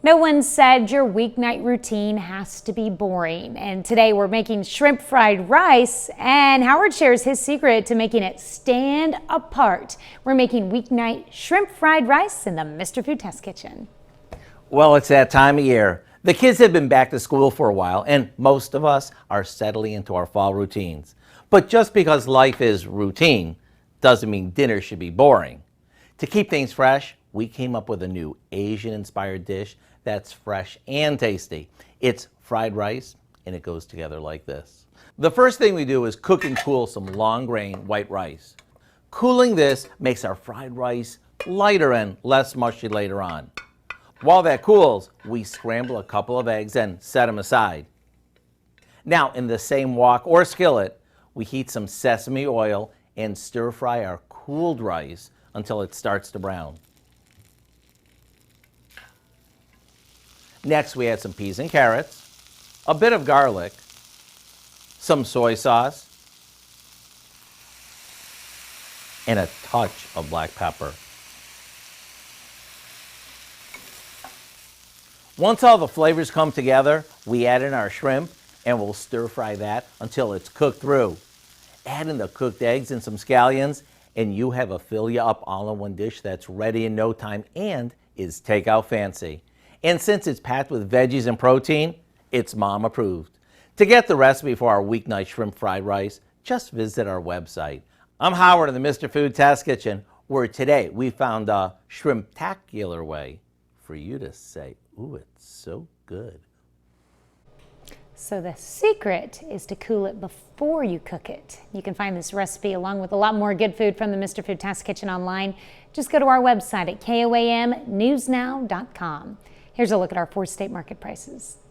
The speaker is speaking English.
No one said your weeknight routine has to be boring. And today we're making shrimp fried rice, and Howard shares his secret to making it stand apart. We're making weeknight shrimp fried rice in the Mr. Food Test Kitchen. Well, it's that time of year. The kids have been back to school for a while, and most of us are settling into our fall routines. But just because life is routine doesn't mean dinner should be boring. To keep things fresh, we came up with a new Asian-inspired dish that's fresh and tasty. It's fried rice, and it goes together like this. The first thing we do is cook and cool some long-grain white rice. Cooling this makes our fried rice lighter and less mushy later on. While that cools, we scramble a couple of eggs and set them aside. Now, in the same wok or skillet, we heat some sesame oil and stir-fry our cooled rice until it starts to brown. Next, we add some peas and carrots, a bit of garlic, some soy sauce, and a touch of black pepper. Once all the flavors come together, we add in our shrimp and we'll stir fry that until it's cooked through. Add in the cooked eggs and some scallions, and you have a fill-you-up all-in-one dish that's ready in no time and is takeout fancy. And since it's packed with veggies and protein, it's mom approved. To get the recipe for our weeknight shrimp fried rice, just visit our website. I'm Howard in the Mr. Food Test Kitchen, where today we found a shrimptacular way for you to say, ooh, it's so good. So the secret is to cool it before you cook it. You can find this recipe along with a lot more good food from the Mr. Food Test Kitchen online. Just go to our website at koamnewsnow.com. Here's a look at our 4 state market prices.